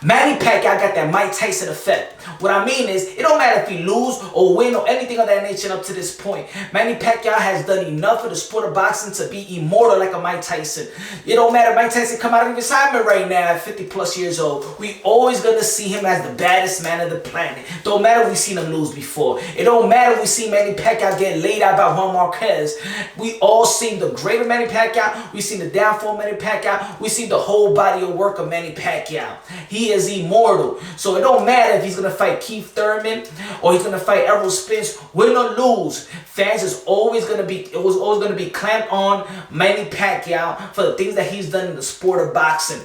Manny Pacquiao got that Mike Tyson effect. What I mean is, it don't matter if he lose or win or anything of that nature up to this point. Manny Pacquiao has done enough for the sport of boxing to be immortal like a Mike Tyson. It don't matter, Mike Tyson come out of retirement right now at 50 plus years old. We always gonna see him as the baddest man of the planet. Don't matter if we seen him lose before. It don't matter if we see Manny Pacquiao get laid out by Juan Marquez. We all seen the greater Manny Pacquiao. We seen the downfall of Manny Pacquiao. We see the whole body of work of Manny Pacquiao. He is immortal. So it don't matter if he's gonna fight Keith Thurman or he's gonna fight Errol Spence. Win or lose, fans is always gonna be clamped on Manny Pacquiao for the things that he's done in the sport of boxing.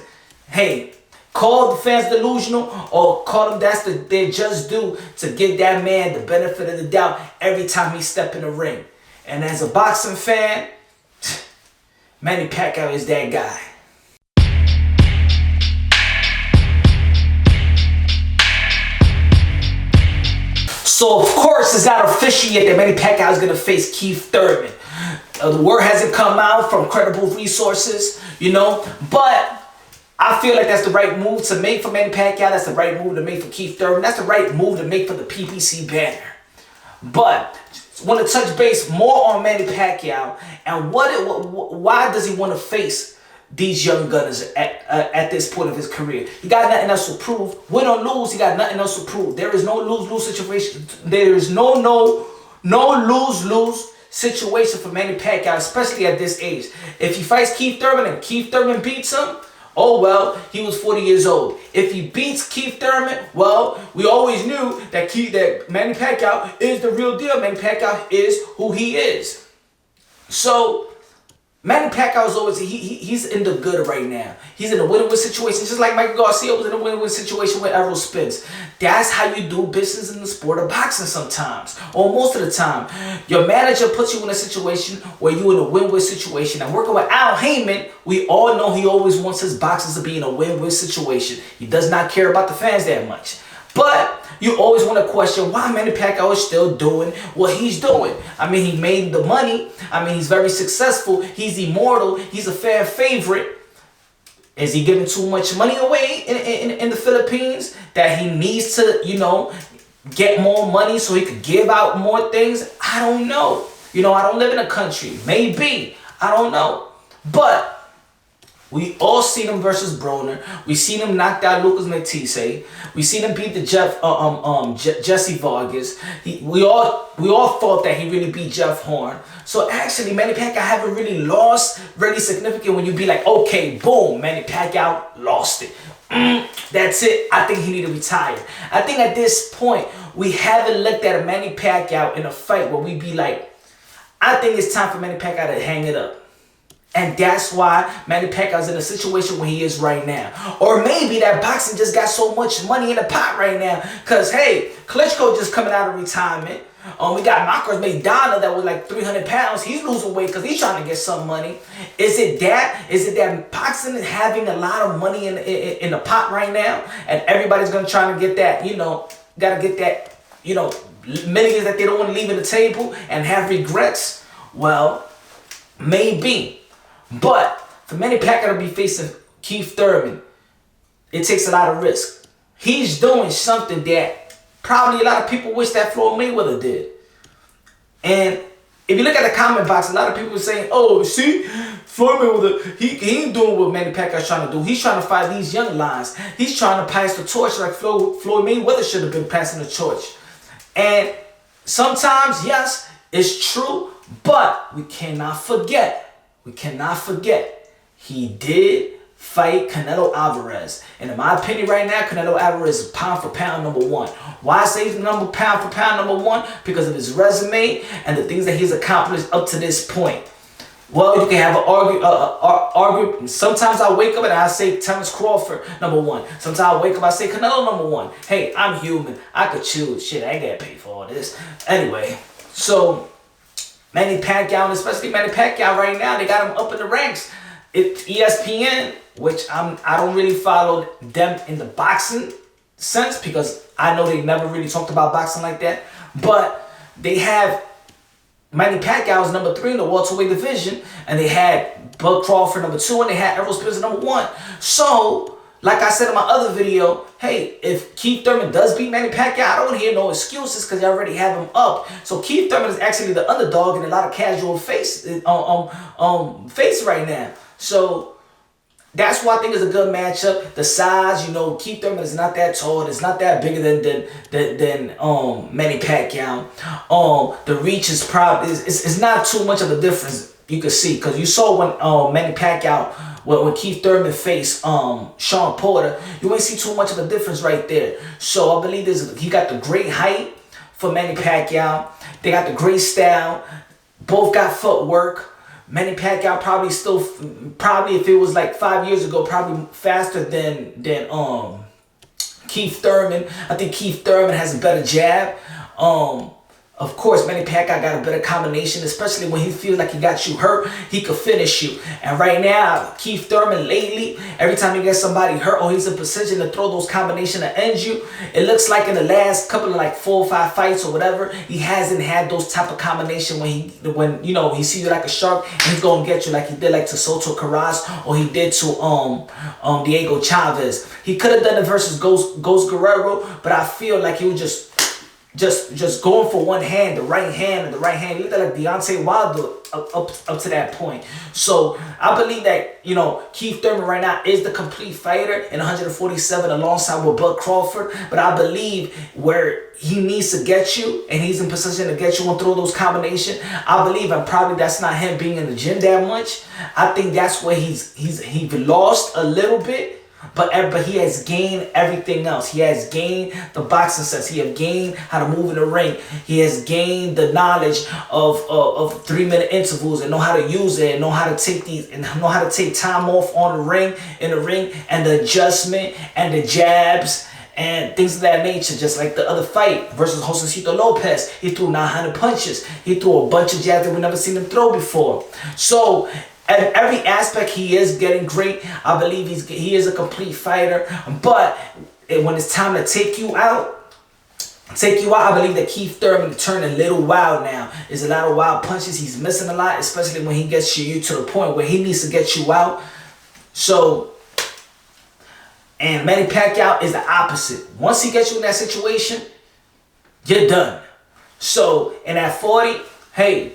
Hey, call the fans delusional or call them that's their just due to give that man the benefit of the doubt every time he step in the ring. And as a boxing fan, Manny Pacquiao is that guy. So, of course, it's not official yet that Manny Pacquiao is going to face Keith Thurman. The word hasn't come out from credible resources, but I feel like that's the right move to make for Manny Pacquiao. That's the right move to make for Keith Thurman. That's the right move to make for the PBC banner. But I want to touch base more on Manny Pacquiao and why does he want to face these young gunners at this point of his career. He got nothing else to prove. Win or lose, he got nothing else to prove. There is no lose-lose situation. There is no lose-lose situation for Manny Pacquiao, especially at this age. If he fights Keith Thurman and Keith Thurman beats him, oh well, he was 40 years old. If he beats Keith Thurman, well, we always knew that Manny Pacquiao is the real deal. Manny Pacquiao is who he is. So Manny Pacquiao is always, he's in the good right now. He's in a win-win situation, just like Michael Garcia was in a win-win situation with Errol Spence. That's how you do business in the sport of boxing sometimes, or most of the time. Your manager puts you in a situation where you're in a win-win situation. And working with Al Heyman, we all know he always wants his boxers to be in a win-win situation. He does not care about the fans that much. But you always want to question why Manny Pacquiao is still doing what he's doing. I mean, he made the money. I mean, he's very successful. He's immortal. He's a fan favorite. Is he giving too much money away in the Philippines that he needs to, get more money so he could give out more things? I don't know. I don't live in a country. Maybe. I don't know. But we all seen him versus Broner. We seen him knock out Lucas Matisse. We seen him beat the Jesse Vargas. We all thought that he really beat Jeff Horn. So actually, Manny Pacquiao haven't really lost really significant when you be like, okay, boom, Manny Pacquiao lost it. That's it. I think he need to retire. I think at this point, we haven't looked at a Manny Pacquiao in a fight where we be like, I think it's time for Manny Pacquiao to hang it up. And that's why Manny Pacquiao's in a situation where he is right now. Or maybe that boxing just got so much money in the pot right now. Because, hey, Klitschko just coming out of retirement. We got Marcos Maidana that was like 300 pounds. He's losing weight because he's trying to get some money. Is it that boxing is having a lot of money in the pot right now? And everybody's going to try to get that, got to get that, millions that they don't want to leave on the table and have regrets? Well, maybe. But for Manny Pacquiao to be facing Keith Thurman, it takes a lot of risk. He's doing something that probably a lot of people wish that Floyd Mayweather did. And if you look at the comment box, a lot of people are saying, oh, see, Floyd Mayweather, he ain't doing what Manny Pacquiao's trying to do. He's trying to fight these young lions. He's trying to pass the torch like Floyd Mayweather should have been passing the torch. And sometimes, yes, it's true, but we cannot forget. He did fight Canelo Alvarez. And in my opinion right now, Canelo Alvarez is pound for pound number one. Why I say he's pound for pound number one? Because of his resume and the things that he's accomplished up to this point. Well, you can have an argue. Sometimes I wake up and I say Terence Crawford number one. Sometimes I wake up and I say Canelo number one. Hey, I'm human. I could choose. Shit, I ain't got paid for all this. Anyway, so Manny Pacquiao, and especially Manny Pacquiao right now, they got him up in the ranks. ESPN, which I don't really follow them in the boxing sense because I know they never really talked about boxing like that. But they have Manny Pacquiao is number 3 in the welterweight division, and they had Bud Crawford number 2, and they had Errol Spence number 1. So like I said in my other video, hey, if Keith Thurman does beat Manny Pacquiao, I don't hear no excuses because you already have him up. So Keith Thurman is actually the underdog in a lot of casual face right now. So that's why I think it's a good matchup. The size, Keith Thurman is not that tall. It's not that bigger than Manny Pacquiao. The reach is probably it's not too much of a difference you can see, because you saw when Manny Pacquiao, when Keith Thurman faced Sean Porter, you ain't see too much of a difference right there. So I believe he got the great height for Manny Pacquiao. They got the great style. Both got footwork. Manny Pacquiao probably if it was like 5 years ago, probably faster than Keith Thurman. I think Keith Thurman has a better jab. Of course, Manny Pacquiao got a better combination, especially when he feels like he got you hurt, he could finish you. And right now, Keith Thurman lately, every time he gets somebody hurt or he's in position to throw those combinations to end you, it looks like in the last couple of like 4 or 5 fights or whatever, he hasn't had those type of combination when he sees you like a shark and he's gonna get you like he did like to Soto Carras or he did to Diego Chavez. He could have done it versus Ghost Guerrero, but I feel like he was just going for one hand, the right hand. He looked like Deontay Wilder up to that point. So I believe that, Keith Thurman right now is the complete fighter in 147 alongside with Bud Crawford. But I believe where he needs to get you and he's in position to get you and throw those combinations, I believe, and probably that's not him being in the gym that much. I think that's where he lost a little bit. But he has gained everything else. He has gained the boxing sense. He has gained how to move in the ring. He has gained the knowledge of 3-minute intervals and know how to use it and know how to take time off in the ring, and the adjustment and the jabs and things of that nature. Just like the other fight versus Josecito Lopez, he threw 900 punches. He threw a bunch of jabs that we never seen him throw before. So at every aspect, he is getting great. I believe he is a complete fighter. But when it's time to take you out, I believe that Keith Thurman turned a little wild now. There's a lot of wild punches. He's missing a lot, especially when he gets you to the point where he needs to get you out. So, and Manny Pacquiao is the opposite. Once he gets you in that situation, you're done. So, in at 40, hey,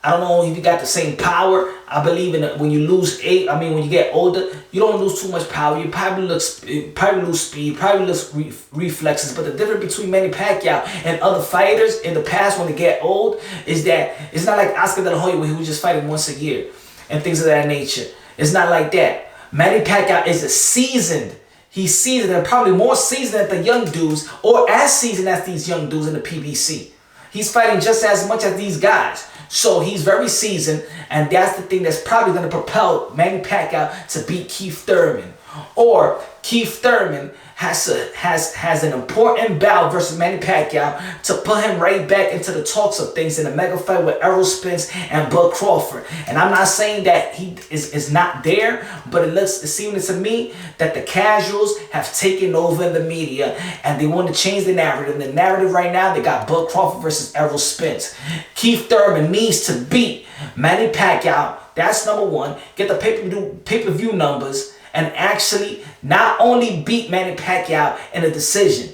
I don't know if you got the same power. I believe in it. When you when you get older, you don't lose too much power. You probably lose speed, probably lose reflexes. But the difference between Manny Pacquiao and other fighters in the past when they get old is that it's not like Oscar De La Hoya where he was just fighting once a year and things of that nature. It's not like that. Manny Pacquiao is seasoned. He's seasoned and probably more seasoned than the young dudes or as seasoned as these young dudes in the PBC. He's fighting just as much as these guys. So he's very seasoned, and that's the thing that's probably going to propel Manny Pacquiao to beat Keith Thurman. Or Keith Thurman has an important bout versus Manny Pacquiao to put him right back into the talks of things in a mega fight with Errol Spence and Bud Crawford. And I'm not saying that he is not there, but it seems to me that the casuals have taken over in the media and they want to change the narrative. And the narrative right now, they got Bud Crawford versus Errol Spence. Keith Thurman needs to beat Manny Pacquiao. That's number one. Get the pay-per-view numbers. And actually not only beat Manny Pacquiao in a decision.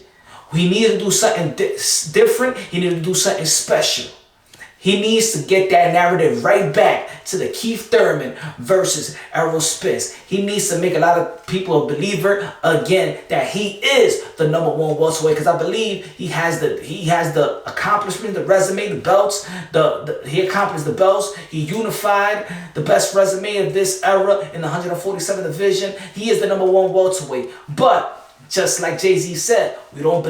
He needed to do something different. He needed to do something special. He needs to get that narrative right back to the Keith Thurman versus Errol Spence. He needs to make a lot of people a believer again that he is the number one welterweight, because I believe he has the accomplishment, the resume, the belts. He accomplished the belts. He unified the best resume of this era in the 147 division. He is the number one welterweight. But just like Jay-Z said, we don't believe